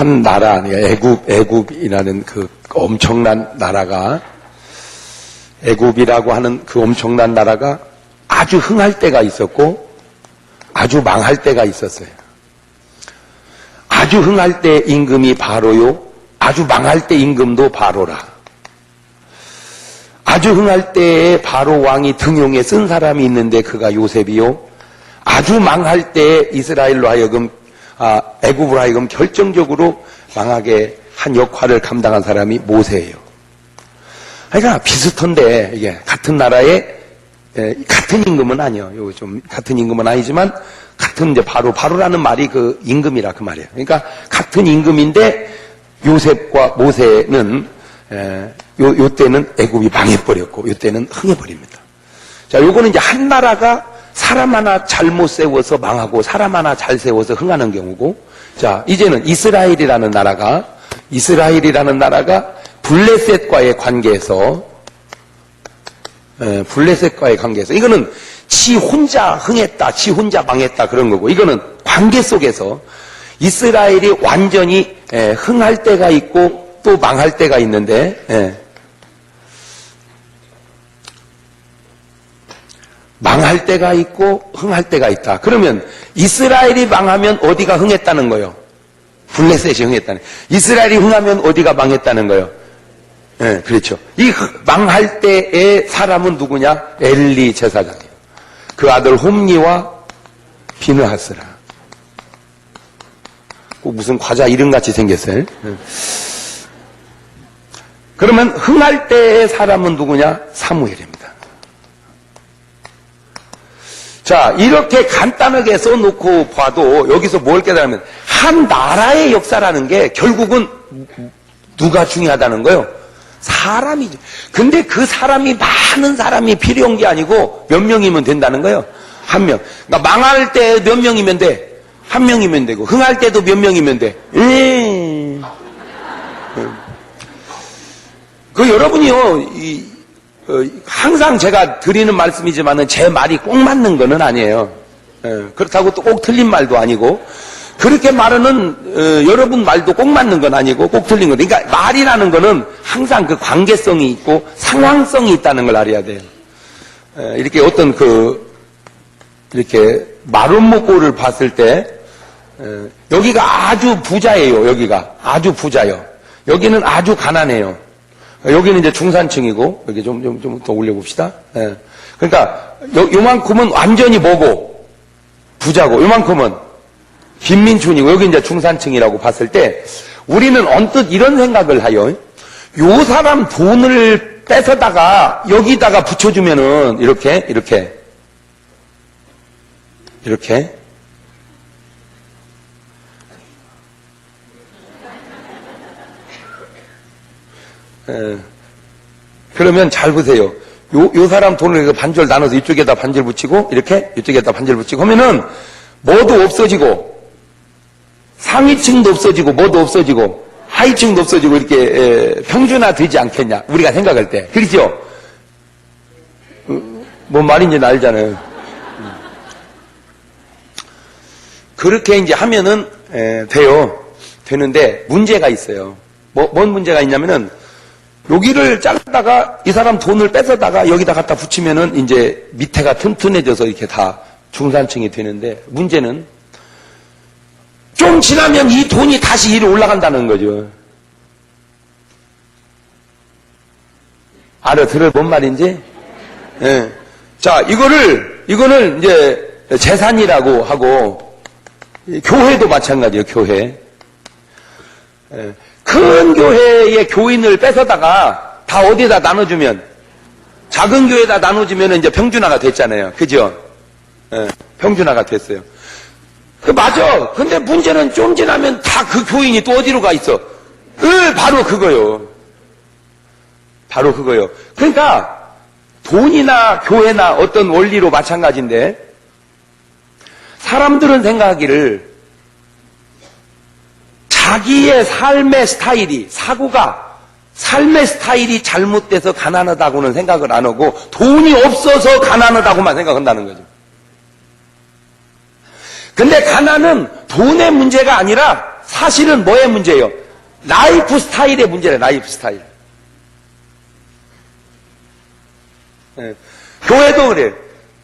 한 나라, 애굽이라는 그 엄청난 나라가, 애굽이라고 하는 그 엄청난 나라가 아주 흥할 때가 있었고 아주 망할 때가 있었어요. 아주 흥할 때 임금이 바로요, 아주 망할 때 임금도 바로라. 아주 흥할 때에 바로 왕이 등용에 쓴 사람이 있는데 그가 요셉이요, 아주 망할 때 이스라엘로 하여금 애굽으로 하여금 결정적으로 망하게 한 역할을 감당한 사람이 모세예요. 그러니까 비슷한데, 이게 같은 나라에 같은 임금은 아니에요. 좀 같은 임금은 아니지만 같은 이제 바로라는 말이 그 임금이라 그 말이에요. 그러니까 같은 임금인데 요셉과 모세는 요 때는 애굽이 망해버렸고 요 때는 흥해버립니다. 자, 요거는 이제 한 나라가 사람 하나 잘못 세워서 망하고 사람 하나 잘 세워서 흥하는 경우고, 자, 이제는 이스라엘이라는 나라가 블레셋과의 관계에서 이거는 지 혼자 흥했다, 지 혼자 망했다 그런 거고, 이거는 관계 속에서 이스라엘이 완전히 흥할 때가 있고 또 망할 때가 있는데, 망할 때가 있고 흥할 때가 있다. 그러면 이스라엘이 망하면 어디가 흥했다는 거예요? 블레셋이 흥했다는 거예요. 이스라엘이 흥하면 어디가 망했다는 거예요? 그렇죠. 이 망할 때의 사람은 누구냐? 엘리 제사장이에요. 그 아들 홈리와 비느하스라. 무슨 과자 이름같이 생겼어요. 그러면 흥할 때의 사람은 누구냐? 사무엘입니다. 자, 이렇게 간단하게 써놓고 봐도 여기서 뭘 깨달으면 한 나라의 역사라는 게 결국은 누가 중요하다는 거예요? 사람이죠. 근데 그 사람이 많은 사람이 필요한 게 아니고 몇 명이면 된다는 거예요? 한 명. 그러니까 망할 때 몇 명이면 돼? 한 명이면 되고, 흥할 때도 몇 명이면 돼? 그 여러분이요, 항상 제가 드리는 말씀이지만은 제 말이 꼭 맞는 거는 아니에요. 그렇다고 또 꼭 틀린 말도 아니고, 그렇게 말하는 여러분 말도 꼭 맞는 건 아니고 꼭 틀린 거. 그러니까 말이라는 거는 항상 그 관계성이 있고 상황성이 있다는 걸 알아야 돼요. 이렇게 어떤 이렇게 마름모꼴을 봤을 때, 여기가 아주 부자예요. 여기가 아주 부자요. 여기는 아주 가난해요. 여기는 이제 중산층이고, 여기 좀 더 올려봅시다. 그러니까 요만큼은 완전히 뭐고 부자고, 요만큼은 빈민촌이고, 여기 이제 중산층이라고 봤을 때 우리는 언뜻 이런 생각을 하여, 요 사람 돈을 뺏어다가 여기다가 붙여주면은 이렇게 그러면 잘 보세요. 요 사람 돈을 반절 나눠서 이쪽에다 반절 붙이고, 이렇게 이쪽에다 반절 붙이고 하면은 뭐도 없어지고, 상위층도 없어지고, 뭐도 없어지고, 하위층도 없어지고, 이렇게 평준화 되지 않겠냐, 우리가 생각할 때. 그렇죠? 뭔 말인지는 알잖아요. 그렇게 이제 하면은 되는데 문제가 있어요. 뭔 문제가 있냐면은, 여기를 잘라다가 이 사람 돈을 뺏어다가 여기다 갖다 붙이면은 이제 밑에가 튼튼해져서 이렇게 다 중산층이 되는데, 문제는 좀 지나면 이 돈이 다시 위로 올라간다는 거죠. 알아들어요? 뭔 말인지? 자, 이거는 이제 재산이라고 하고, 교회도 마찬가지예요, 교회. 큰 교회의 교인을 뺏어다가 다 어디에다 나눠주면, 작은 교회에다 나눠주면 이제 평준화가 됐잖아요. 그죠? 평준화가 됐어요. 맞아. 근데 문제는 좀 지나면 다 그 교인이 또 어디로 가 있어? 바로 그거요. 그러니까 돈이나 교회나 어떤 원리로 마찬가지인데, 사람들은 생각하기를 자기의 삶의 스타일이, 삶의 스타일이 잘못돼서 가난하다고는 생각을 안 하고, 돈이 없어서 가난하다고만 생각한다는 거죠. 근데 가난은 돈의 문제가 아니라 사실은 뭐의 문제예요? 라이프 스타일의 문제래, 라이프 스타일. 네. 교회도 그래요.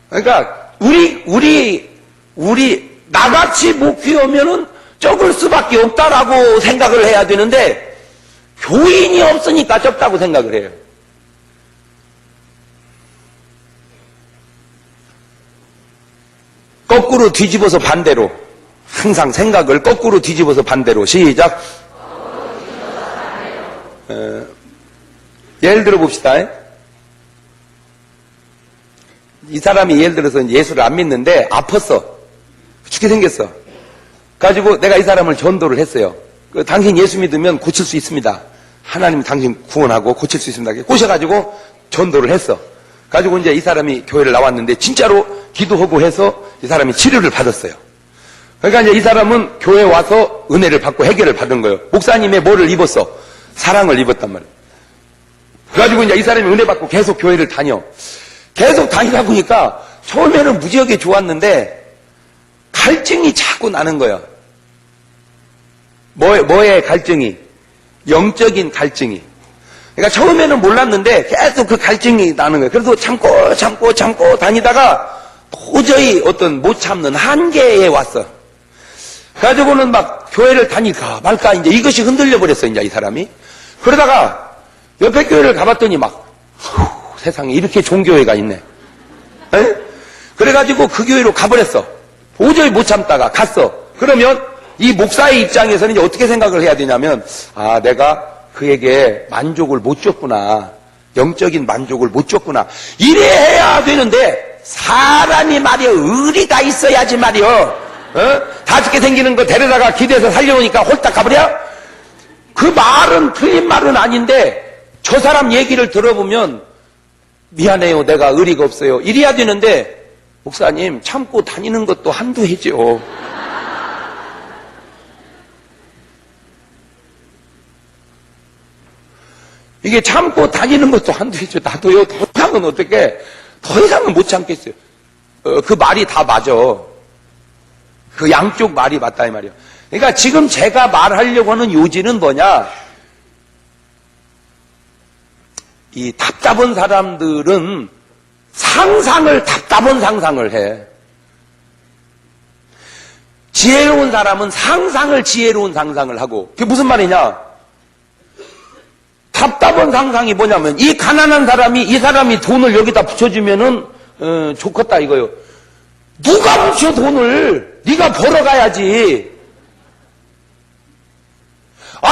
그러니까, 나같이 목회 오면은 적을 수밖에 없다라고 생각을 해야 되는데, 교인이 없으니까 적다고 생각을 해요. 거꾸로 뒤집어서 반대로. 항상 생각을 거꾸로 뒤집어서 반대로. 시작. 예를 들어 봅시다. 이 사람이 예를 들어서 예수를 안 믿는데 아팠어. 죽게 생겼어. 가지고 내가 이 사람을 전도를 했어요. 당신 예수 믿으면 고칠 수 있습니다. 하나님 당신 구원하고 고칠 수 있습니다. 꼬셔가지고 전도를 했어. 가지고 이제 이 사람이 교회를 나왔는데 진짜로 기도하고 해서 이 사람이 치료를 받았어요. 그러니까 이제 이 사람은 교회에 와서 은혜를 받고 해결을 받은 거예요. 목사님의 뭐를 입었어? 사랑을 입었단 말이에요. 그래가지고 이제 이 사람이 은혜 받고 계속 교회를 다녀. 계속 다니다 보니까 처음에는 무지하게 좋았는데 갈증이 자꾸 나는 거야. 뭐의 갈증이? 영적인 갈증이. 그러니까 처음에는 몰랐는데 계속 그 갈증이 나는 거예요. 그래서 참고 다니다가 도저히 어떤 못 참는 한계에 왔어. 가지고는 막 교회를 다닐까 말까 이제 이것이 흔들려 버렸어, 이제 이 사람이. 그러다가 옆에 교회를 가봤더니 세상에 이렇게 좋은 교회가 있네. 에? 그래가지고 그 교회로 가버렸어. 도저히 못 참다가 갔어. 그러면 이 목사의 입장에서는 이제 어떻게 생각을 해야 되냐면, 내가 그에게 만족을 못 줬구나. 영적인 만족을 못 줬구나. 이래야 되는데, 사람이 말이야, 의리가 있어야지 말이야. 다 죽게 생기는 거 데려다가 기대서 살려오니까 홀딱 가버려? 그 말은 틀린 말은 아닌데, 저 사람 얘기를 들어보면, 미안해요, 내가 의리가 없어요. 이래야 되는데, 목사님, 참고 다니는 것도 한두 해죠. 이게 참고 다니는 것도 한두 해죠. 나도요, 더 이상은 어떻게, 더 이상은 못 참겠어요. 그 말이 다 맞아. 그 양쪽 말이 맞다, 이 말이야. 그러니까 지금 제가 말하려고 하는 요지는 뭐냐? 이 답답한 사람들은 답답한 상상을 해. 지혜로운 사람은 지혜로운 상상을 하고. 그게 무슨 말이냐? 답답한 상상이 뭐냐면, 이 가난한 사람이, 이 사람이 돈을 여기다 붙여주면은, 좋겠다 이거요. 누가 붙여 돈을? 네가 벌어가야지.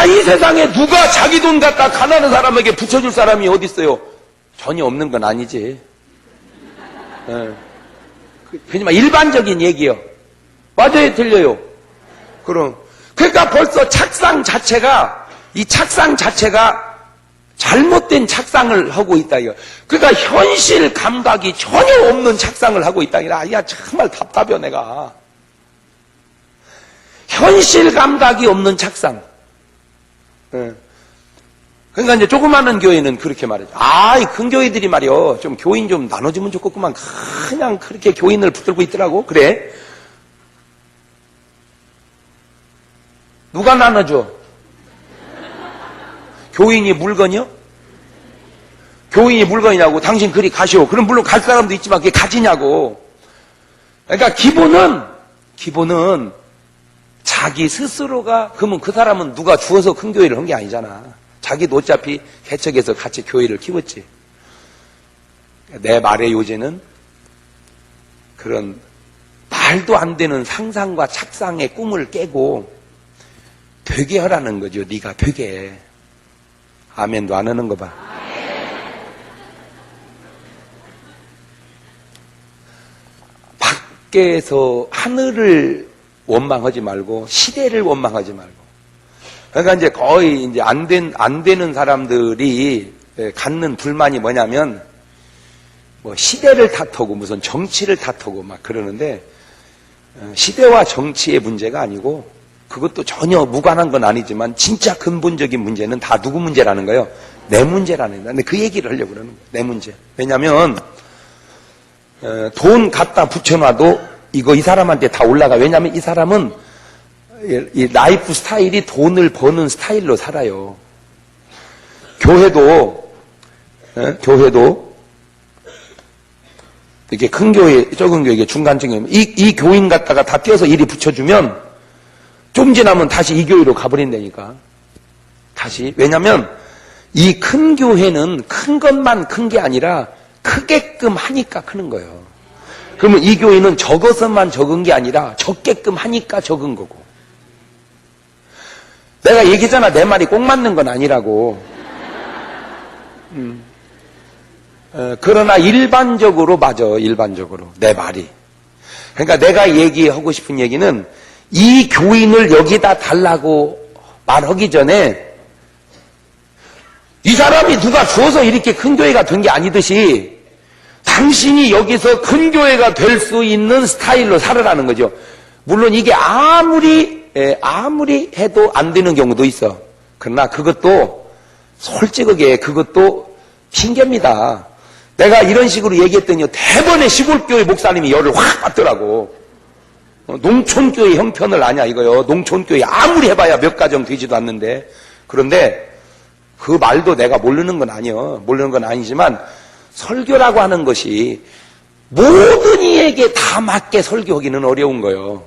이 세상에 누가 자기 돈 갖다 가난한 사람에게 붙여줄 사람이 어디 있어요? 전혀 없는 건 아니지. 그냥 일반적인 얘기요. 맞아요, 틀려요. 그러니까 벌써 착상 자체가 잘못된 착상을 하고 있다, 이거. 그러니까 현실 감각이 전혀 없는 착상을 하고 있다, 이거. 야, 정말 답답해, 내가. 현실 감각이 없는 착상. 그러니까 이제 조그마한 교회는 그렇게 말이죠. 큰 교회들이 말이요. 좀 교인 좀 나눠주면 좋겠구만. 그냥 그렇게 교인을 붙들고 있더라고. 그래. 누가 나눠줘? 교인이 물건이요? 교인이 물건이냐고. 당신 그리 가시오. 그럼 물론 갈 사람도 있지만 그게 가지냐고. 그러니까 기본은 자기 스스로가, 그러면 그 사람은 누가 주어서 큰 교회를 한 게 아니잖아. 자기도 어차피 개척해서 같이 교회를 키웠지. 내 말의 요지는 그런 말도 안 되는 상상과 착상의 꿈을 깨고 되게 하라는 거죠. 네가 되게. 아멘도 안 하는 거 봐. 밖에서 하늘을 원망하지 말고 시대를 원망하지 말고. 그러니까 이제 거의 이제 안 되는 사람들이 갖는 불만이 뭐냐면 시대를 탓하고 무슨 정치를 탓하고 막 그러는데, 시대와 정치의 문제가 아니고 그것도 전혀 무관한 건 아니지만 진짜 근본적인 문제는 다 누구 문제라는 거예요? 내 문제라는 거예요. 근데 그 얘기를 하려고 그러는 거예요. 내 문제. 왜냐하면 돈 갖다 붙여놔도 이 사람한테 다 올라가. 왜냐하면 이 사람은 이 라이프 스타일이 돈을 버는 스타일로 살아요. 교회도 이렇게 큰 교회, 적은 교회, 이게 중간층이면 이 교인 갖다가 다 띄어서 이리 붙여주면 좀 지나면 다시 이 교회로 가버린다니까. 다시. 왜냐면 이 큰 교회는 큰 것만 큰 게 아니라 크게끔 하니까 크는 거예요. 그러면 이 교회는 적어서만 적은 게 아니라 적게끔 하니까 적은 거고. 내가 얘기했잖아. 내 말이 꼭 맞는 건 아니라고. 그러나 일반적으로 맞아. 일반적으로. 내 말이. 그러니까 내가 얘기하고 싶은 얘기는 이 교인을 여기다 달라고 말하기 전에 이 사람이 누가 주어서 이렇게 큰 교회가 된 게 아니듯이 당신이 여기서 큰 교회가 될 수 있는 스타일로 살아라는 거죠. 물론 이게 아무리 해도 안 되는 경우도 있어. 그러나 그것도 솔직하게 그것도 핑계입니다. 내가 이런 식으로 얘기했더니 대번에 시골교회 목사님이 열을 확 받더라고. 농촌교회 형편을 아냐 이거요. 농촌교회 아무리 해봐야 몇 가정 되지도 않는데. 그런데 그 말도 내가 모르는 건 아니요. 모르는 건 아니지만 설교라고 하는 것이 모든 이에게 다 맞게 설교하기는 어려운 거예요.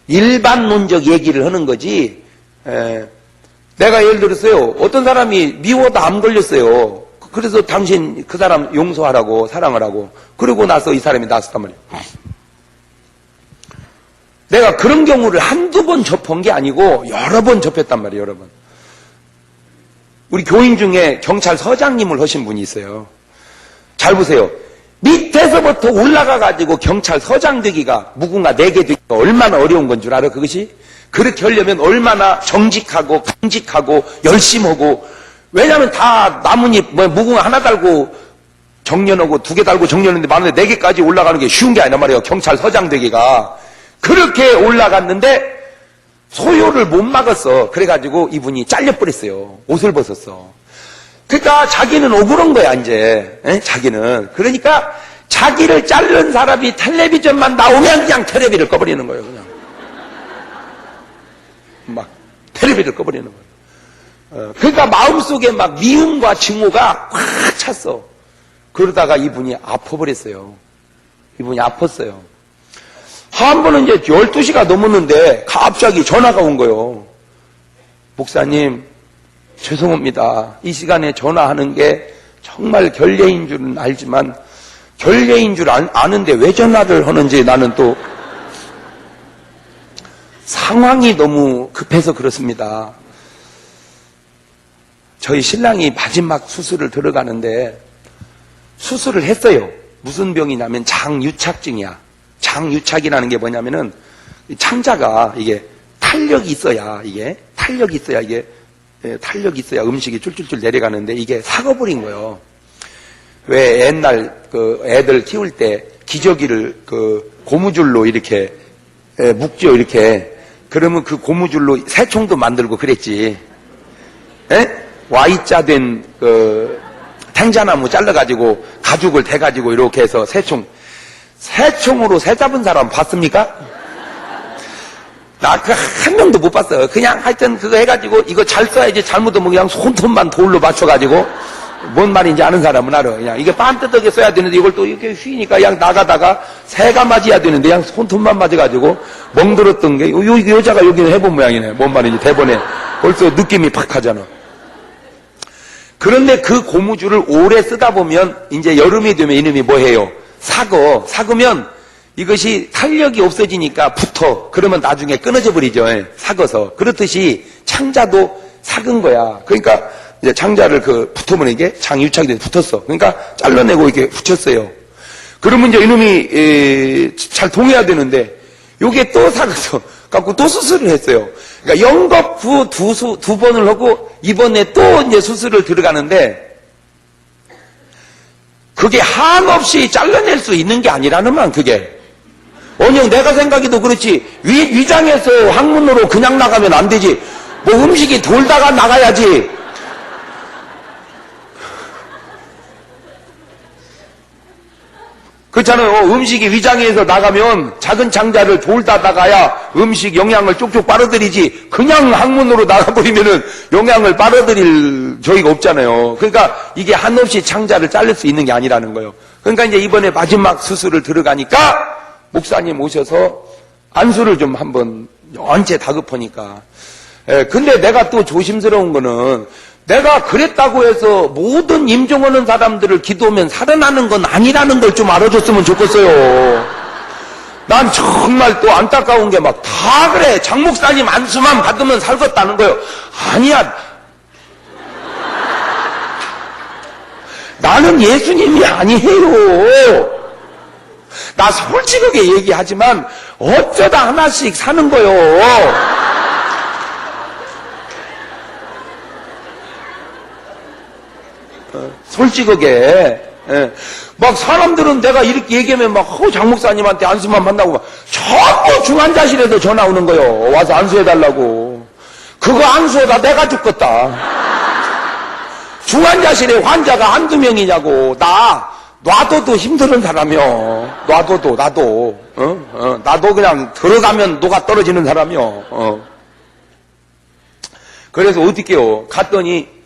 일반론적 얘기를 하는 거지. 내가 예를 들었어요. 어떤 사람이 미워도 암 걸렸어요. 그래서 당신 그 사람 용서하라고 사랑을 하고 그러고 나서 이 사람이 낫었단 말이에요. 내가 그런 경우를 한두 번 접한 게 아니고 여러 번 접했단 말이에요. 여러 번. 우리 교인 중에 경찰서장님을 하신 분이 있어요. 잘 보세요. 밑에서부터 올라가가지고 경찰서장 되기가 무궁화 4개 되기가 얼마나 어려운 건 줄 알아? 그것이? 그렇게 하려면 얼마나 정직하고 강직하고 열심히 하고. 왜냐하면 다 나뭇잎 무궁화 하나 달고 정년하고 2개 달고 정년인데 많은데 4개까지 올라가는 게 쉬운 게 아니란 말이에요. 경찰서장 되기가. 그렇게 올라갔는데 소요를 못 막았어. 그래가지고 이분이 잘려버렸어요. 옷을 벗었어. 그러니까 자기는 억울한 거야 이제. 자기는. 그러니까 자기를 자른 사람이 텔레비전만 나오면 그냥 텔레비를 꺼버리는 거예요. 그냥 막 텔레비를 꺼버리는 거예요. 그러니까 마음속에 막 미움과 증오가 확 찼어. 그러다가 이분이 아파버렸어요. 이분이 아팠어요. 한 번은 이제 12시가 넘었는데 갑자기 전화가 온 거예요. 목사님, 죄송합니다. 이 시간에 전화하는 게 정말 결례인 줄은 알지만 결례인 줄 아는데 왜 전화를 하는지 나는 또 상황이 너무 급해서 그렇습니다. 저희 신랑이 마지막 수술을 들어가는데 수술을 했어요. 무슨 병이냐면 장유착증이야. 장유착이라는 게 뭐냐면은 창자가 이게 탄력이 있어야 음식이 줄줄줄 내려가는데 이게 삭아버린 거예요. 왜 옛날 그 애들 키울 때 기저귀를 그 고무줄로 이렇게 묶죠 이렇게. 그러면 그 고무줄로 새총도 만들고 그랬지. Y자 된 그 탱자나무 잘라가지고 가죽을 대가지고 이렇게 해서 새총으로 새 잡은 사람 봤습니까? 나 그 한 명도 못 봤어요. 그냥 하여튼 그거 해가지고 이거 잘 써야지 잘못하면 그냥 손톱만 돌로 맞춰가지고 뭔 말인지 아는 사람은 알아. 그냥 이게 반듯하게 써야 되는데 이걸 또 이렇게 휘니까 그냥 나가다가 새가 맞아야 되는데 그냥 손톱만 맞아가지고 멍들었던 게 여자가 여기는 해본 모양이네. 뭔 말인지 대본에 벌써 느낌이 팍 하잖아. 그런데 그 고무줄을 오래 쓰다 보면 이제 여름이 되면 이놈이 뭐해요? 삭으면 이것이 탄력이 없어지니까 붙어. 그러면 나중에 끊어져 버리죠. 삭아서. 그렇듯이 창자도 삭은 거야. 그러니까 이제 창자를 붙으면 이게 장유착이 돼서 붙었어. 그러니까 잘라내고 이렇게 붙였어요. 그러면 이제 이놈이 잘 통해야 되는데 요게 또 삭아서 갖고 또 수술을 했어요. 그러니까 영겁 후 두 번을 하고 이번에 또 이제 수술을 들어가는데 그게 한없이 잘라낼 수 있는 게 아니라는 말 그게. 언영 내가 생각해도 그렇지 위장에서 항문으로 그냥 나가면 안 되지. 뭐 음식이 돌다가 나가야지. 그렇잖아요. 음식이 위장에서 나가면 작은 창자를 돌다 나가야 음식 영양을 쪽쪽 빨아들이지, 그냥 항문으로 나가버리면은 영양을 빨아들일 저희가 없잖아요. 그러니까 이게 한없이 창자를 자를 수 있는 게 아니라는 거예요. 그러니까 이제 이번에 마지막 수술을 들어가니까 목사님 오셔서 안수를 좀 한번 연체 다급하니까. 근데 내가 또 조심스러운 거는, 내가 그랬다고 해서 모든 임종하는 사람들을 기도하면 살아나는 건 아니라는 걸 좀 알아줬으면 좋겠어요. 난 정말 또 안타까운 게 막 다 그래. 장 목사님 안수만 받으면 살겠다는 거예요. 아니야. 나는 예수님이 아니에요. 나 솔직하게 얘기하지만 어쩌다 하나씩 사는 거요. 솔직하게. 막 사람들은 내가 이렇게 얘기하면 막 장 목사님한테 안수만 받는다고 막 전부 중환자실에서 전화 오는 거요. 와서 안수해달라고. 그거 안수하다 내가 죽겠다. 중환자실에 환자가 한두 명이냐고. 놔둬도 힘든 사람이요. 놔둬도, 나도 그냥 들어가면 녹아 떨어지는 사람이요. 그래서 어떻게요? 갔더니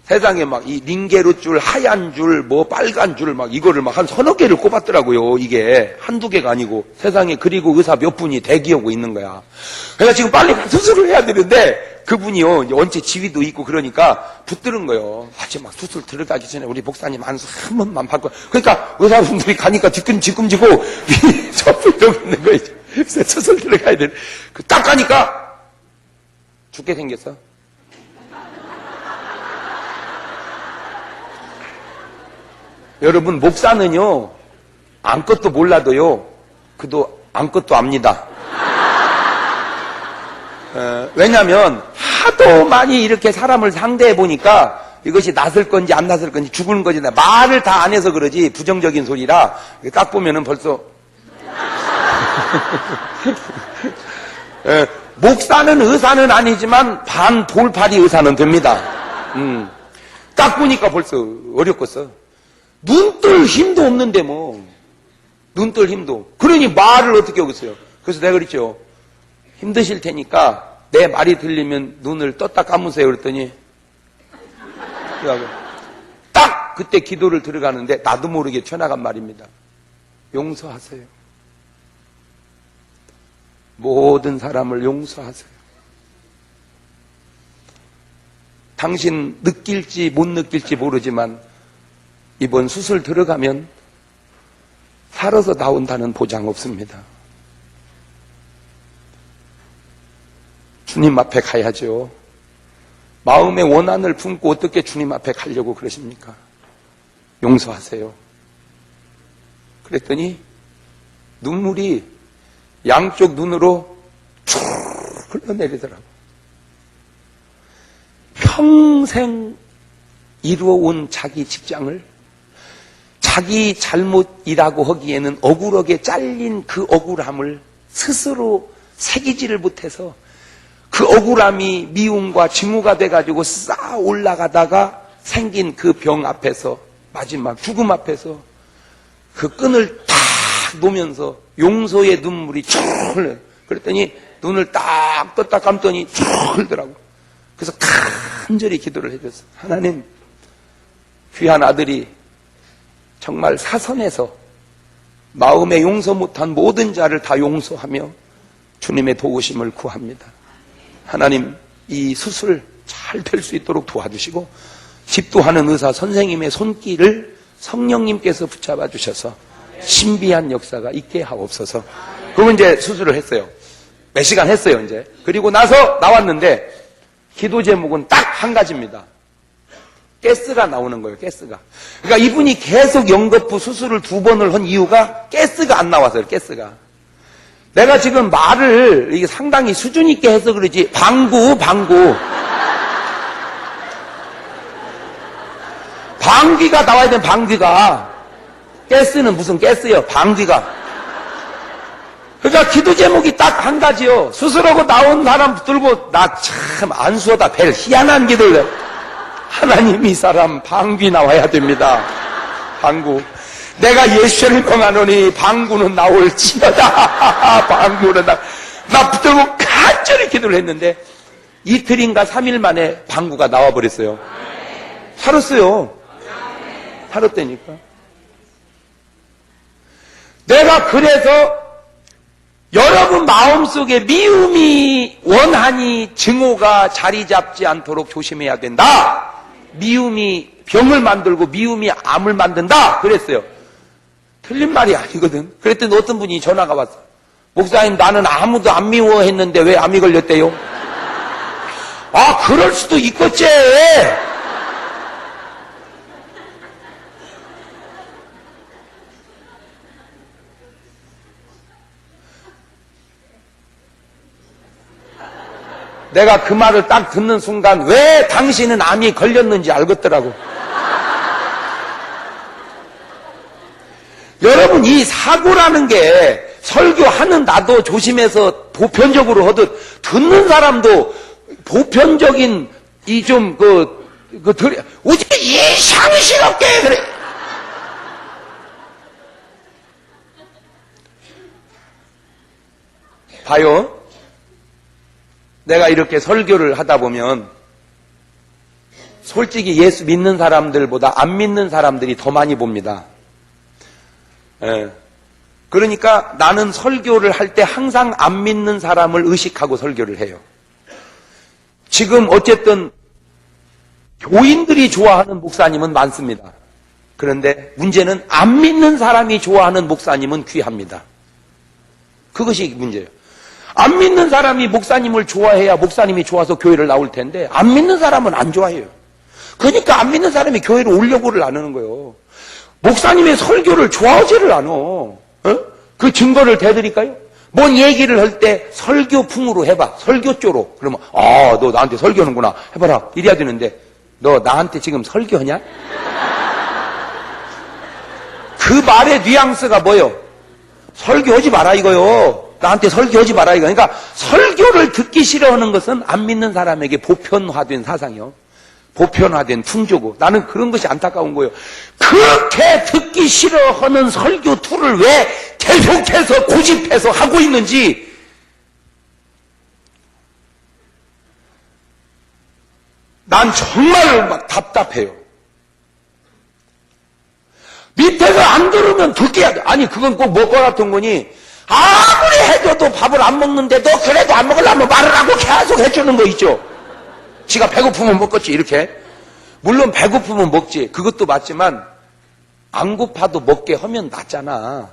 세상에 막 이 링게르 줄, 하얀 줄, 뭐 빨간 줄, 막 이거를 막 한 서너 개를 꼽았더라고요. 이게 한두 개가 아니고. 세상에. 그리고 의사 몇 분이 대기하고 있는 거야. 그러니까 지금 빨리 수술을 해야 되는데 그분이요, 원체 지위도 있고 그러니까 붙드는 거예요. 지금 막 수술 들어가기 전에 우리 목사님 안수 한 번만 받고. 그러니까 의사분들이 가니까 뒤꿈지고 접고 이러고 있는 거예요. 수술 들어가야 돼. 딱 가니까 죽게 생겼어. 여러분, 목사는요, 아무것도 몰라도요, 그도 아무것도 압니다. 왜냐면 하도 많이 이렇게 사람을 상대해 보니까 이것이 낫을 건지 안 낫을 건지 죽을 건지 말을 다 안 해서 그러지 부정적인 소리라 딱 보면은 벌써 목사는 의사는 아니지만 반 돌팔이 의사는 됩니다. 딱 보니까 벌써 어렵겠어. 눈뜰 힘도 없는데 뭐. 눈뜰 힘도. 그러니 말을 어떻게 하겠어요. 그래서 내가 그랬죠. 힘드실 테니까 내 말이 들리면 눈을 떴다 감으세요. 그랬더니 딱 그때 기도를 들어가는데 나도 모르게 튀어나간 말입니다. 용서하세요. 모든 사람을 용서하세요. 당신 느낄지 못 느낄지 모르지만 이번 수술 들어가면 살아서 나온다는 보장 없습니다. 주님 앞에 가야죠. 마음의 원한을 품고 어떻게 주님 앞에 가려고 그러십니까? 용서하세요. 그랬더니 눈물이 양쪽 눈으로 쭉 흘러내리더라고요. 평생 이루어온 자기 직장을 자기 잘못이라고 하기에는 억울하게 잘린 그 억울함을 스스로 새기지를 못해서 그 억울함이 미움과 증오가 돼가지고 쌓아 올라가다가 생긴 그 병 앞에서 마지막 죽음 앞에서 그 끈을 딱 놓으면서 용서의 눈물이 쭉 흘러요. 그랬더니 눈을 딱 떴다 감더니 쭉 흘더라고. 그래서 간절히 기도를 해줬어. 하나님, 귀한 아들이 정말 사선에서 마음에 용서 못한 모든 자를 다 용서하며 주님의 도우심을 구합니다. 하나님, 이 수술 잘 될 수 있도록 도와주시고 집도하는 의사 선생님의 손길을 성령님께서 붙잡아 주셔서 신비한 역사가 있게 하옵소서. 그러면 이제 수술을 했어요. 몇 시간 했어요, 이제. 그리고 나서 나왔는데 기도 제목은 딱 한 가지입니다. 가스가 나오는 거예요, 가스가. 그러니까 이분이 계속 연거푸 수술을 2번을 한 이유가 가스가 안 나와서요, 가스가. 내가 지금 말을 이게 상당히 수준 있게 해서 그러지, 방구. 방귀가 나와야 되는 방귀가. 가스는 무슨 가스예요, 방귀가. 그러니까 기도 제목이 딱 한 가지요. 수술하고 나온 사람 들고 나 참 안수하다 뵐 희한한 기도를. 하나님, 이 사람 방귀 나와야 됩니다. 방구. 내가 예수를 명하노니 방구는 나올지어다. 방구는 나 붙들고 간절히 기도를 했는데 이틀인가 3일 만에 방구가 나와버렸어요. 살았어요. 살았다니까. 내가 그래서 여러분 마음속에 미움이 원한이 증오가 자리 잡지 않도록 조심해야 된다. 미움이 병을 만들고 미움이 암을 만든다. 그랬어요. 틀린 말이 아니거든. 그랬더니 어떤 분이 전화가 왔어. 목사님, 나는 아무도 안 미워했는데 왜 암이 걸렸대요? 아, 그럴 수도 있겠지. 내가 그 말을 딱 듣는 순간 왜 당신은 암이 걸렸는지 알겠더라고. 여러분, 이 사고라는 게 설교하는 나도 조심해서 보편적으로 하듯 듣는 사람도 보편적인 어떻게 이상스럽게 그래. 봐요. 내가 이렇게 설교를 하다 보면 솔직히 예수 믿는 사람들보다 안 믿는 사람들이 더 많이 봅니다. 그러니까 나는 설교를 할 때 항상 안 믿는 사람을 의식하고 설교를 해요. 지금 어쨌든 교인들이 좋아하는 목사님은 많습니다. 그런데 문제는 안 믿는 사람이 좋아하는 목사님은 귀합니다. 그것이 문제예요. 안 믿는 사람이 목사님을 좋아해야 목사님이 좋아서 교회를 나올 텐데 안 믿는 사람은 안 좋아해요. 그러니까 안 믿는 사람이 교회를 오려고를 안 하는 거예요. 목사님의 설교를 좋아하지를 않아. 그 증거를 대드릴까요? 뭔 얘기를 할 때 설교풍으로 해봐. 설교조로. 그러면 너 나한테 설교하는구나. 해봐라. 이래야 되는데 너 나한테 지금 설교하냐? 그 말의 뉘앙스가 뭐요? 설교하지 마라 이거요. 나한테 설교하지 마라 이거. 그러니까 설교를 듣기 싫어하는 것은 안 믿는 사람에게 보편화된 사상이요. 보편화된 풍조고. 나는 그런 것이 안타까운 거예요. 그렇게 듣기 싫어하는 설교 툴을 왜 계속해서 고집해서 하고 있는지 난 정말 막 답답해요. 밑에서 안 들으면 듣게 해야 돼. 아니 그건 꼭 뭐가 같은 거니 아무리 해줘도 밥을 안 먹는데도 그래도 안 먹으려면 말을 하고 계속 해주는 거 있죠. 지가 배고프면 먹겠지 이렇게. 물론 배고프면 먹지. 그것도 맞지만 안 고파도 먹게 하면 낫잖아.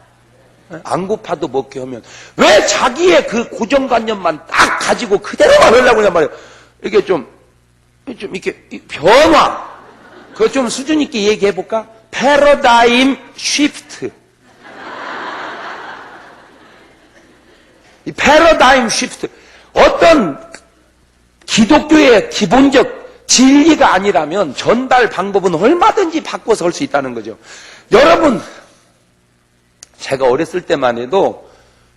안 고파도 먹게 하면. 왜 자기의 그 고정관념만 딱 가지고 그대로만 하려고 하냔 말이에요. 이게 좀 이렇게 변화. 그거 좀 수준 있게 얘기해 볼까? 패러다임 쉬프트. 이 패러다임 쉬프트. 어떤 기독교의 기본적 진리가 아니라면 전달 방법은 얼마든지 바꿔서 할 수 있다는 거죠. 여러분, 제가 어렸을 때만 해도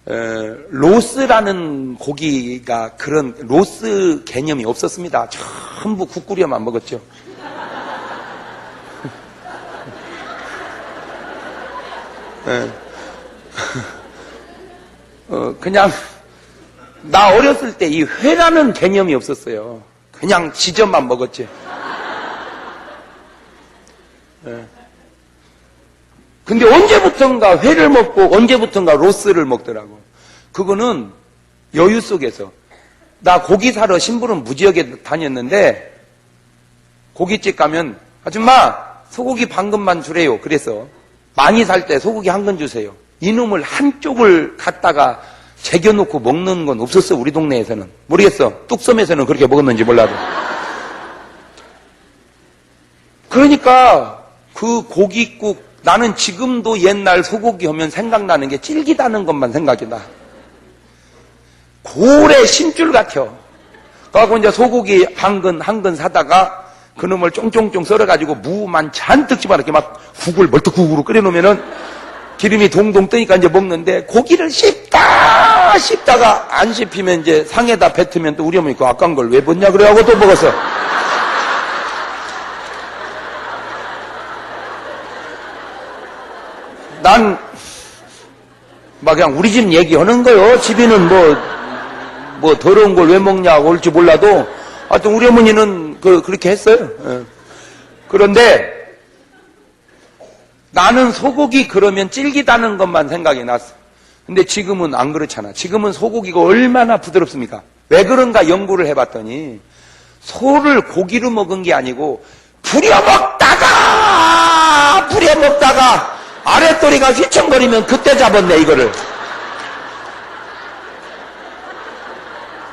로스라는 고기가 그런 로스 개념이 없었습니다. 전부 국 끓여만 먹었죠. 그냥 나 어렸을 때 이 회라는 개념이 없었어요. 그냥 지점만 먹었지. 근데 언제부턴가 회를 먹고 언제부턴가 로스를 먹더라고. 그거는 여유 속에서. 나 고기 사러 신부름 무지하게 다녔는데 고깃집 가면 아줌마 소고기 반근만 주래요. 그래서 많이 살 때 소고기 한 근 주세요. 이놈을 한쪽을 갖다가 제겨놓고 먹는 건 없었어. 우리 동네에서는. 모르겠어. 뚝섬에서는 그렇게 먹었는지 몰라도. 그러니까 그 고깃국, 나는 지금도 옛날 소고기 하면 생각나는 게 질기다는 것만 생각이 나. 고래 심줄 같아. 그래갖고 이제 소고기 한 근 사다가 그놈을 쫑쫑쫑 썰어가지고 무만 잔뜩 집어넣게 막 국을 멀떡국으로 끓여놓으면은 기름이 동동 뜨니까 이제 먹는데 고기를 씹다가 안 씹히면 이제 상에다 뱉으면 또 우리 어머니 그 아까운 걸 왜 벗냐 그래가지고 또 먹었어. 난, 막 그냥 우리 집 얘기하는 거요. 집에는 뭐 더러운 걸 왜 먹냐고 할지 몰라도, 하여튼 우리 어머니는 그렇게 했어요. 예. 그런데 나는 소고기 그러면 질기다는 것만 생각이 났어. 근데 지금은 안 그렇잖아. 지금은 소고기가 얼마나 부드럽습니까? 왜 그런가 연구를 해봤더니 소를 고기로 먹은 게 아니고 부려먹다가 아랫도리가 휘청거리면 그때 잡았네 이거를.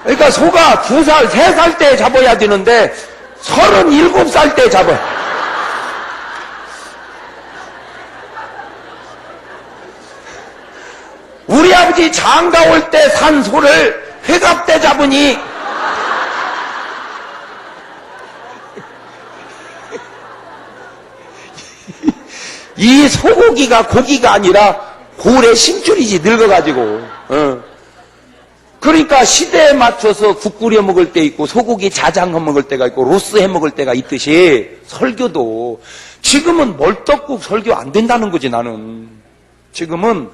그러니까 소가 2살, 3살 때 잡아야 되는데 37살 때 잡아. 우리 아버지 장가 올 때 산 소를 회갑 때 잡으니 이 소고기가 고기가 아니라 고래 심줄이지 늙어가지고. 그러니까 시대에 맞춰서 국 끓여 먹을 때 있고 소고기 자장해 먹을 때가 있고 로스 해 먹을 때가 있듯이 설교도 지금은 멀떡국 설교 안 된다는 거지. 나는 지금은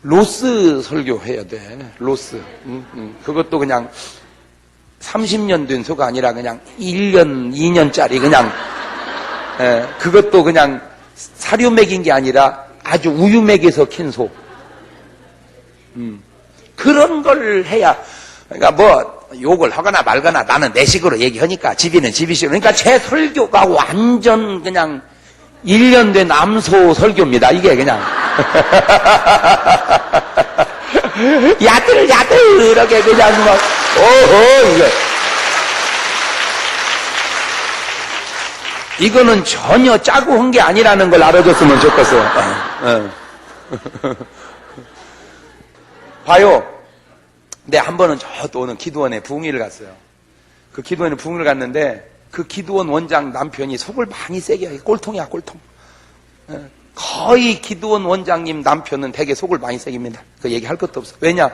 로스 설교해야 돼. 로스. 그것도 그냥 30년 된 소가 아니라 그냥 1년, 2년짜리 그냥 그것도 그냥 사료 먹인 게 아니라 아주 우유 먹여서 킨 소. 그런 걸 해야, 그러니까 뭐 욕을 하거나 말거나 나는 내 식으로 얘기하니까 집이는 집이식으로. 그러니까 제 설교가 완전 그냥 1년 된 암소 설교입니다. 이게 그냥 야들야들하게 그냥 막 이거. 이거는 전혀 짜고 한 게 아니라는 걸 알아줬으면 좋겠어. 봐요. 근데 한 번은 저 또는 기도원에 부흥회를 갔어요. 그 기도원에 부흥회를 갔는데 그 기도원 원장 남편이 속을 많이 세게 해. 꼴통이야, 꼴통. 거의 기도원 원장님 남편은 되게 속을 많이 새깁니다. 그 얘기할 것도 없어. 왜냐?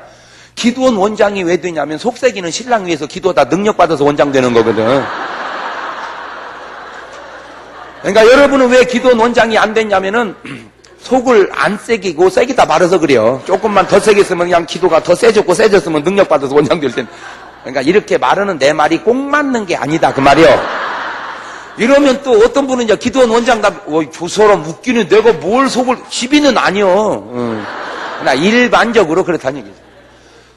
기도원 원장이 왜 되냐면 속새기는 신랑 위해서 기도하다 능력받아서 원장 되는 거거든. 그러니까 여러분은 왜 기도원 원장이 안 됐냐면은 속을 안 새기고 새기다 말아서 그래요. 조금만 더 세게 쓰면 그냥 기도가 더 세졌고 세졌으면 능력받아서 원장 될 텐데. 그러니까 이렇게 말하는 내 말이 꼭 맞는 게 아니다 그 말이요. 이러면 또 어떤 분은 이제 기도원 원장답, 저 사람 웃기는 내가 뭘 속을, 시비는 아니요. 그러나 일반적으로 그렇다는 얘기죠.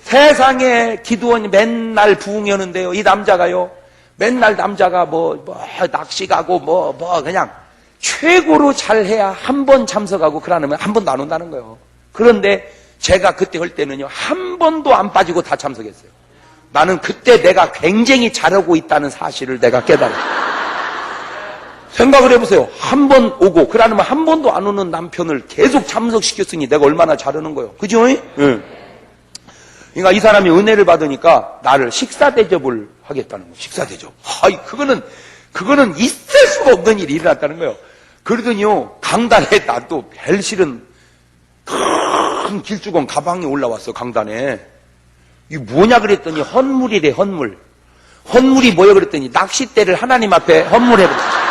세상에 기도원이 맨날 부흥하는데요. 이 남자가요. 맨날 남자가 낚시 가고 그냥 최고로 잘해야 한 번 참석하고 그러면 한 번도 안 온다는 거예요. 그런데 제가 그때 할 때는요. 한 번도 안 빠지고 다 참석했어요. 나는 그때 내가 굉장히 잘하고 있다는 사실을 내가 깨달았어요. 생각을 해보세요. 한 번 오고 그러면 한 번도 안 오는 남편을 계속 참석시켰으니 내가 얼마나 잘하는 거예요. 그죠? 응. 그러니까 이 사람이 은혜를 받으니까 나를 식사 대접을 하겠다는 거예요. 식사 대접. 그거는 있을 수가 없는 일이 일어났다는 거예요. 그러더니요. 강단에 나 또 벨실은 큰 길쭉한 가방이 올라왔어. 강단에. 이게 뭐냐 그랬더니 헌물이래. 헌물. 헌물이 뭐야 그랬더니 낚싯대를 하나님 앞에 헌물해버렸어.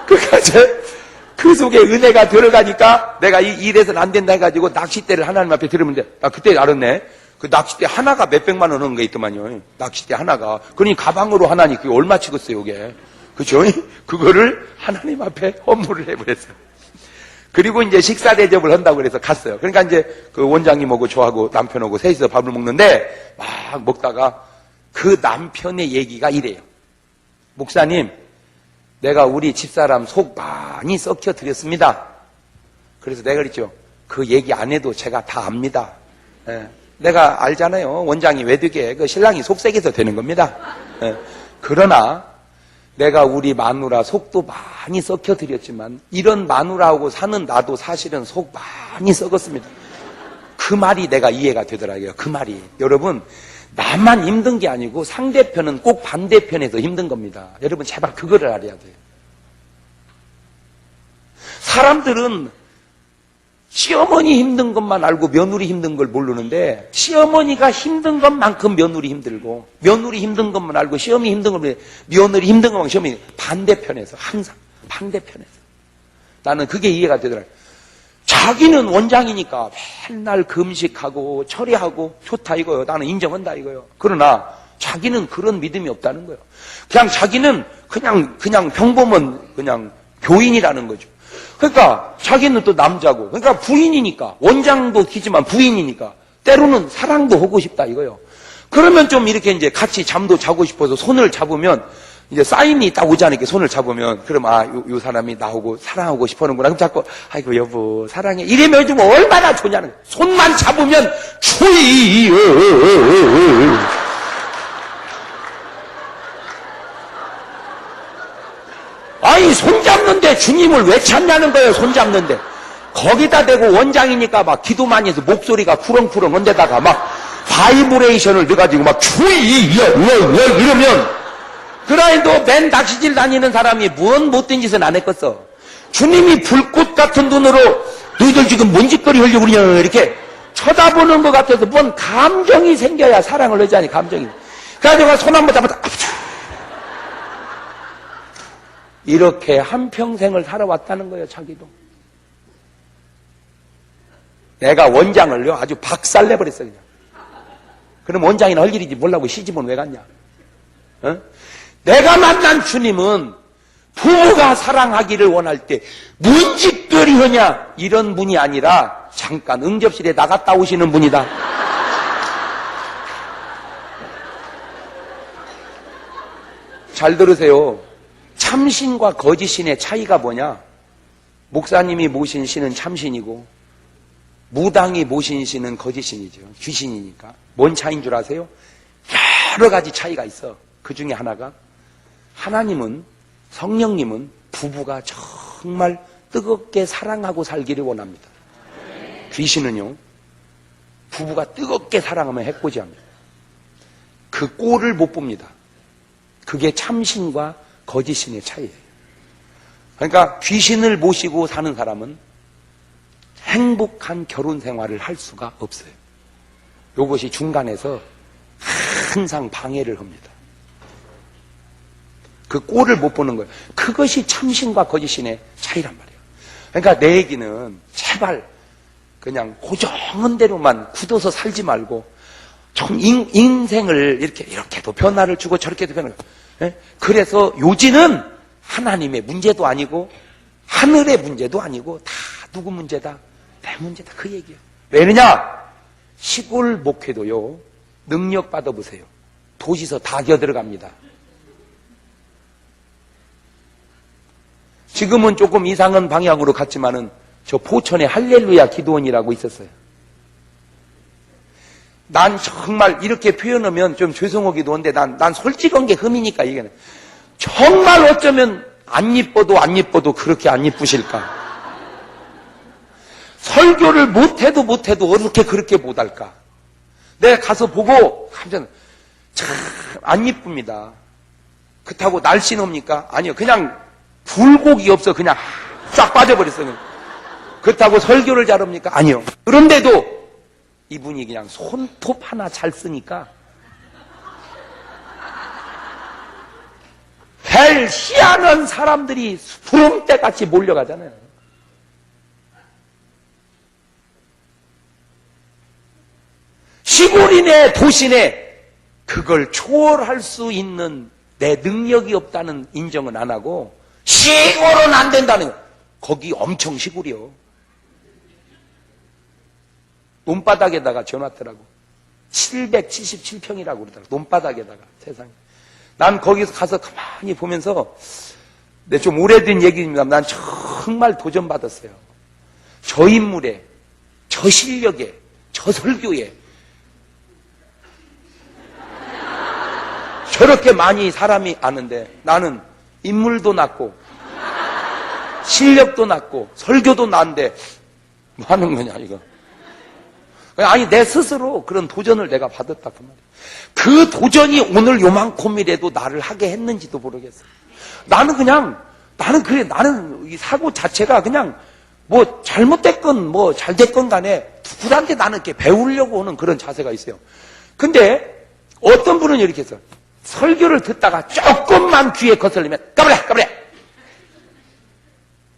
그러니까 그 속에 은혜가 들어가니까 내가 이래서는 안 된다 해가지고 낚싯대를 하나님 앞에 들으면 돼. 나 그때 알았네. 그 낚싯대 하나가 몇백만 원 하는 거 있더만요. 낚싯대 하나가. 그러니 가방으로 하나니 그게 얼마 치겠어요, 이게. 그죠? 그거를 하나님 앞에 헌물을 해버렸어요. 그리고 이제 식사 대접을 한다고 그래서 갔어요. 그러니까 이제 그 원장님하고 저하고 남편하고 셋이서 밥을 먹는데 막 먹다가 그 남편의 얘기가 이래요. 목사님, 내가 우리 집사람 속 많이 썩혀 드렸습니다. 그래서 내가 그랬죠. 그 얘기 안 해도 제가 다 압니다. 내가 알잖아요. 원장이 왜 되게 그 신랑이 속색에서 되는 겁니다. 그러나 내가 우리 마누라 속도 많이 썩혀 드렸지만 이런 마누라하고 사는 나도 사실은 속 많이 썩었습니다. 그 말이 내가 이해가 되더라고요. 그 말이. 여러분, 나만 힘든 게 아니고 상대편은 꼭 반대편에서 힘든 겁니다. 여러분 제발 그거를 알아야 돼요. 사람들은 시어머니 힘든 것만 알고 며느리 힘든 걸 모르는데 시어머니가 힘든 것만큼 며느리 힘들고 며느리 힘든 것만 알고 시어머니 힘든 것만 며느리 힘든 것만큼 시어머니 반대편에서 항상 반대편에서. 나는 그게 이해가 되더라고요. 자기는 원장이니까 맨날 금식하고 처리하고 좋다 이거요. 나는 인정한다 이거요. 그러나 자기는 그런 믿음이 없다는 거예요. 그냥 자기는 그냥 평범한 그냥 교인이라는 거죠. 그러니까 자기는 또 남자고, 그러니까 부인이니까, 원장도 키지만 부인이니까 때로는 사랑도 하고 싶다 이거요. 그러면 좀 이렇게 이제 같이 잠도 자고 싶어서 손을 잡으면 이제 사인이 딱 오지 않을게 손을 잡으면, 그럼 요 사람이 나하고 사랑하고 싶어 하는구나. 그럼 자꾸 아이고 여보 사랑해 이러면 좀 얼마나 좋냐는 거예요. 손만 잡으면 추이. 아니 손 잡는데 주님을 왜 찾냐는 거예요. 손 잡는데 거기다 대고 원장이니까 막 기도 많이 해서 목소리가 쿠렁쿠렁 언데다가 막 바이브레이션을 넣어가지고 막 추이 이러면, 그라인도 맨 낚시질 다니는 사람이 뭔 못된 짓은 안 했겠어. 주님이 불꽃 같은 눈으로 너희들 지금 뭔 짓거리 하려고 그러냐 이렇게 쳐다보는 것 같아서 뭔 감정이 생겨야 사랑을 하지 않니. 감정이. 그래가지고 손 한번 잡았다. 이렇게 한평생을 살아왔다는 거예요. 자기도. 내가 원장을요 아주 박살내버렸어 그냥. 그럼 원장이나 할 일이지 몰라고 시집은 왜 갔냐. 어? 내가 만난 주님은 부부가 사랑하기를 원할 때 뭔 짓거리 하냐 이런 분이 아니라 잠깐 응접실에 나갔다 오시는 분이다. 잘 들으세요. 참신과 거짓신의 차이가 뭐냐. 목사님이 모신 신은 참신이고 무당이 모신 신은 거짓신이죠. 귀신이니까. 뭔 차이인 줄 아세요? 여러 가지 차이가 있어. 그 중에 하나가 하나님은, 성령님은 부부가 정말 뜨겁게 사랑하고 살기를 원합니다. 귀신은요 부부가 뜨겁게 사랑하면 해코지합니다. 그 꼴을 못 봅니다. 그게 참신과 거짓신의 차이예요. 그러니까 귀신을 모시고 사는 사람은 행복한 결혼 생활을 할 수가 없어요. 이것이 중간에서 항상 방해를 합니다. 그 꼴을 못 보는 거예요. 그것이 참신과 거짓신의 차이란 말이에요. 그러니까 내 얘기는 제발 그냥 고정한 대로만 굳어서 살지 말고 좀 인생을 이렇게도 변화를 주고 저렇게도 변화를 주고. 그래서 요지는 하나님의 문제도 아니고 하늘의 문제도 아니고 다 누구 문제다? 내 문제다. 그 얘기예요. 왜냐? 시골 목회도요 능력 받아보세요. 도시서 다 기어들어갑니다. 지금은 조금 이상한 방향으로 갔지만은 저 포천에 할렐루야 기도원이라고 있었어요. 난 정말 이렇게 표현하면 좀 죄송하기도 한데 난 솔직한 게 흠이니까 이게 정말 어쩌면 안 이뻐도 그렇게 안 이쁘실까. 설교를 못해도 어떻게 그렇게 못할까. 내가 가서 보고 참 안 이쁩니다. 그렇다고 날씬합니까? 아니요. 그냥 굴곡이 없어. 그냥 쫙 빠져버렸어요. 그렇다고 설교를 잘합니까? 아니요. 그런데도 이분이 그냥 손톱 하나 잘 쓰니까 별 희한한 사람들이 부름대같이 몰려가잖아요. 시골이네 도시네 그걸 초월할 수 있는 내 능력이 없다는 인정은 안 하고 시골은 안 된다는 거예요. 거기 엄청 시골이요. 논바닥에다가 지어놨더라고. 777평이라고 그러더라고. 논바닥에다가. 세상에. 난 거기서 가서 가만히 보면서 좀 오래된 얘기입니다. 난 정말 도전받았어요. 저 인물에, 저 실력에, 저 설교에 저렇게 많이 사람이 아는데 나는 인물도 낮고 실력도 낮고 설교도 난데 뭐 하는 거냐 이거. 아니 내 스스로 그런 도전을 내가 받았다 그 말이야. 그 도전이 오늘 요만큼이라도 나를 하게 했는지도 모르겠어. 나는 이 사고 자체가 그냥 뭐 잘못됐건 뭐 잘됐건 간에 누구한테 나는 이렇게 배우려고 하는 그런 자세가 있어요. 근데 어떤 분은 이렇게 했어. 설교를 듣다가 조금만 귀에 거슬리면 까불래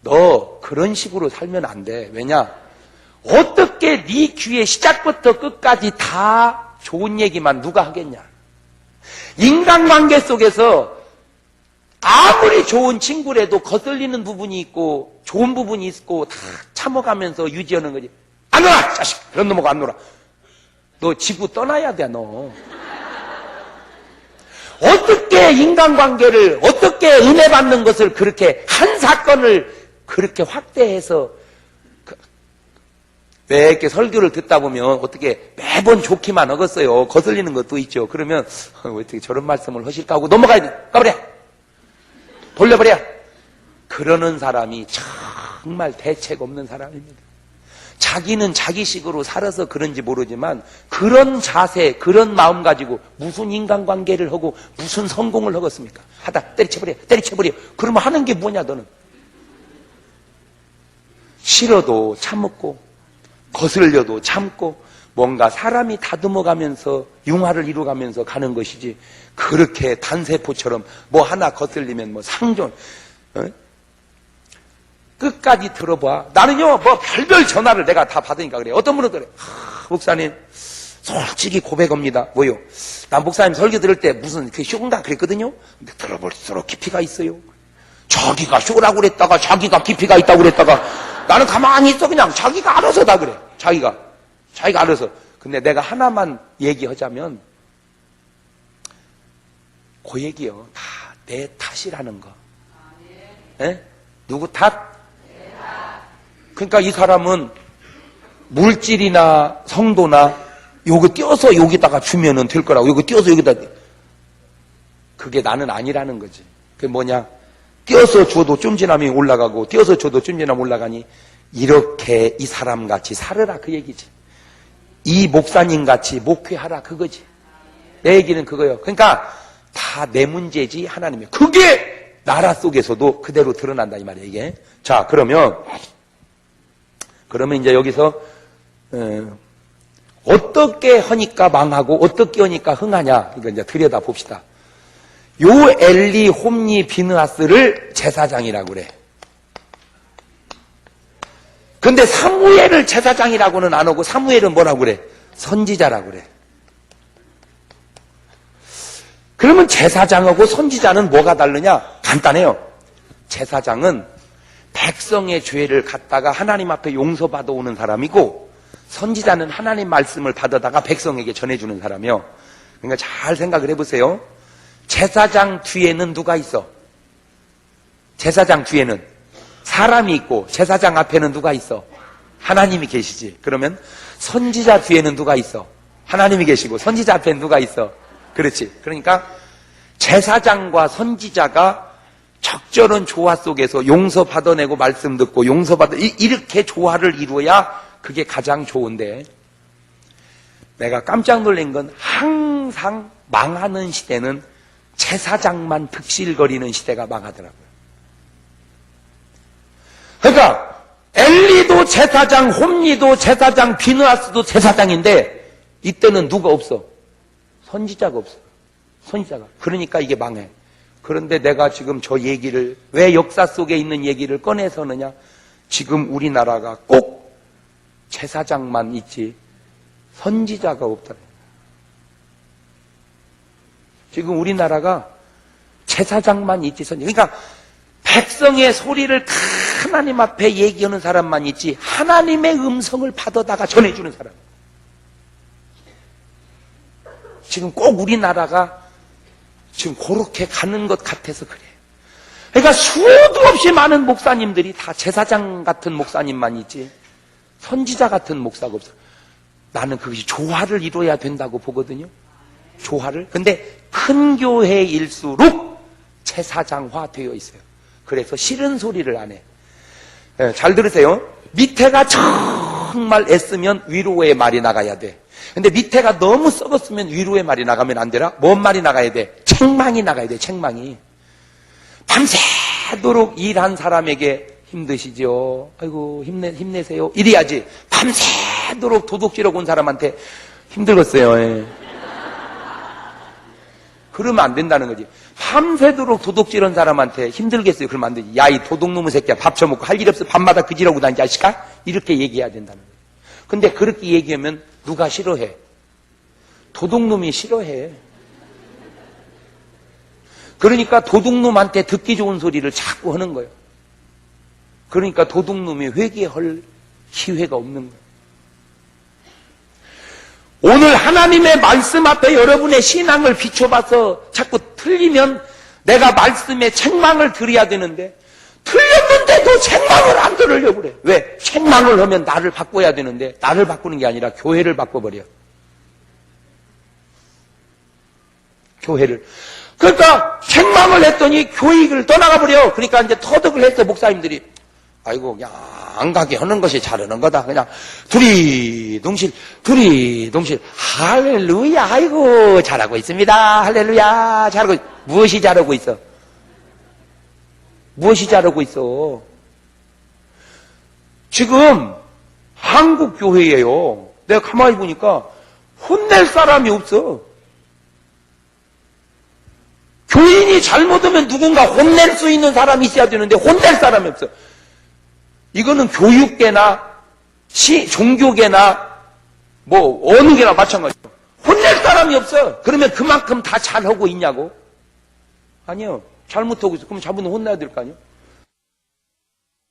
너 그런 식으로 살면 안 돼. 왜냐? 어떻게 네 귀에 시작부터 끝까지 다 좋은 얘기만 누가 하겠냐? 인간관계 속에서 아무리 좋은 친구라도 거슬리는 부분이 있고 좋은 부분이 있고 다 참아가면서 유지하는 거지. 안 놀아! 자식! 그런 놈하고 안 놀아. 너 지구 떠나야 돼, 너. 어떻게 인간관계를, 어떻게 은혜 받는 것을 그렇게 한 사건을 그렇게 확대해서 왜 이렇게 설교를 듣다 보면 어떻게 매번 좋기만 하겠어요. 거슬리는 것도 있죠. 그러면 어떻게 저런 말씀을 하실까 하고 넘어가야 돼. 가버려. 돌려버려. 그러는 사람이 정말 대책 없는 사람입니다. 자기는 자기식으로 살아서 그런지 모르지만 그런 자세, 그런 마음 가지고 무슨 인간관계를 하고 무슨 성공을 하겠습니까? 하다 때려쳐버려, 때려쳐버려. 그러면 하는 게 뭐냐 너는? 싫어도 참고 거슬려도 참고 뭔가 사람이 다듬어가면서 융화를 이루어가면서 가는 것이지 그렇게 단세포처럼 뭐 하나 거슬리면 뭐 상존 끝까지 들어봐. 나는요 뭐 별별 전화를 내가 다 받으니까 그래. 어떤 분은 그래. 목사님 솔직히 고백합니다. 뭐요? 난 목사님 설교 들을 때 무슨 그 쇼인가 그랬거든요. 근데 들어볼수록 깊이가 있어요. 자기가 쇼라고 그랬다가 자기가 깊이가 있다고 그랬다가 나는 가만히 있어. 그냥 자기가 알아서 다 그래. 자기가 알아서. 근데 내가 하나만 얘기하자면 그 얘기요. 다 내 탓이라는 거. 에? 누구 탓? 그러니까 이 사람은 물질이나 성도나 요거 띄어서 여기다가 주면은 될 거라고. 요거 띄어서 여기다. 그게 나는 아니라는 거지. 그게 뭐냐? 띄어서 줘도 좀 지나면 올라가고 띄어서 줘도 좀 지나면 올라가니 이렇게 이 사람 같이 살으라 그 얘기지. 이 목사님 같이 목회하라 그거지. 내 얘기는 그거예요. 그러니까 다 내 문제지 하나님의. 그게 나라 속에서도 그대로 드러난다 이 말이에요 이게. 자 그러면 이제 여기서 어떻게 하니까 망하고 어떻게 하니까 흥하냐 이거 이제 들여다 봅시다. 요 엘리 홈니 비느하스를 제사장이라고 그래. 근데 사무엘을 제사장이라고는 안 하고 사무엘은 뭐라고 그래? 선지자라고 그래. 그러면 제사장하고 선지자는 뭐가 다르냐? 간단해요. 제사장은 백성의 죄를 갖다가 하나님 앞에 용서받아 오는 사람이고 선지자는 하나님 말씀을 받아다가 백성에게 전해주는 사람이요. 그러니까 잘 생각을 해보세요. 제사장 뒤에는 누가 있어? 제사장 뒤에는 사람이 있고 제사장 앞에는 누가 있어? 하나님이 계시지. 그러면 선지자 뒤에는 누가 있어? 하나님이 계시고 선지자 앞에는 누가 있어? 그렇지. 그러니까 제사장과 선지자가 적절한 조화 속에서 용서 받아내고 말씀 듣고 이렇게 조화를 이루어야 그게 가장 좋은데 내가 깜짝 놀란 건 항상 망하는 시대는 제사장만 득실거리는 시대가 망하더라고요. 그러니까 엘리도 제사장, 홈니도 제사장, 비느하스도 제사장인데 이때는 누가 없어? 선지자가 없어. 선지자가. 그러니까 이게 망해. 그런데 내가 지금 저 얘기를 왜 역사 속에 있는 얘기를 꺼내서 하느냐? 지금 우리나라가 꼭 제사장만 있지 선지자가 없다. 지금 우리나라가 제사장만 있지 선지자. 그러니까 백성의 소리를 하나님 앞에 얘기하는 사람만 있지 하나님의 음성을 받아다가 전해주는 사람. 지금 꼭 우리나라가 지금 그렇게 가는 것 같아서 그래. 그러니까 수도 없이 많은 목사님들이 다 제사장 같은 목사님만 있지 선지자 같은 목사가 없어. 나는 그것이 조화를 이루어야 된다고 보거든요. 조화를. 근데 큰 교회일수록 제사장화 되어 있어요. 그래서 싫은 소리를 안 해. 잘 들으세요. 밑에가 정말 애쓰면 위로의 말이 나가야 돼. 근데 밑에가 너무 썩었으면 위로의 말이 나가면 안 되나? 뭔 말이 나가야 돼? 책망이 나가야 돼. 책망이. 밤새도록 일한 사람에게 힘드시죠? 아이고 힘내세요. 이래야지. 밤새도록 도둑질하고 온 사람한테 힘들겠어요. 예. 그러면 안 된다는 거지. 밤새도록 도둑질한 사람한테 힘들겠어요. 그러면 안 되지. 야, 이 도둑놈의 새끼야, 밥 처먹고 할 일 없어 밤마다 그지라고 다니 자식아? 이렇게 얘기해야 된다는 거예요. 근데 그렇게 얘기하면 누가 싫어해? 도둑놈이 싫어해. 그러니까 도둑놈한테 듣기 좋은 소리를 자꾸 하는 거예요. 그러니까 도둑놈이 회개할 기회가 없는 거예요. 오늘 하나님의 말씀 앞에 여러분의 신앙을 비춰봐서 자꾸 틀리면 내가 말씀에 책망을 드려야 되는데 틀렸는데도 책망을 안 들으려고 그래. 왜? 책망을 하면 나를 바꿔야 되는데 나를 바꾸는 게 아니라 교회를 바꿔버려. 교회를. 그러니까 책망을 했더니 교회를 떠나가 버려. 그러니까 이제 터득을 했어. 목사님들이. 아이고 그냥 안 가게 하는 것이 잘하는 거다. 그냥 두리둥실 할렐루야. 아이고 잘하고 있습니다. 할렐루야 잘하고. 무엇이 잘하고 있어? 무엇이 잘하고 있어? 지금 한국 교회예요. 내가 가만히 보니까 혼낼 사람이 없어. 교인이 잘못하면 누군가 혼낼 수 있는 사람이 있어야 되는데 혼낼 사람이 없어. 이거는 교육계나 종교계나 뭐 어느 게나 마찬가지예요. 혼낼 사람이 없어. 그러면 그만큼 다 잘하고 있냐고? 아니요. 잘못하고 있어. 그럼 자본은 혼나야 될 거 아니에요?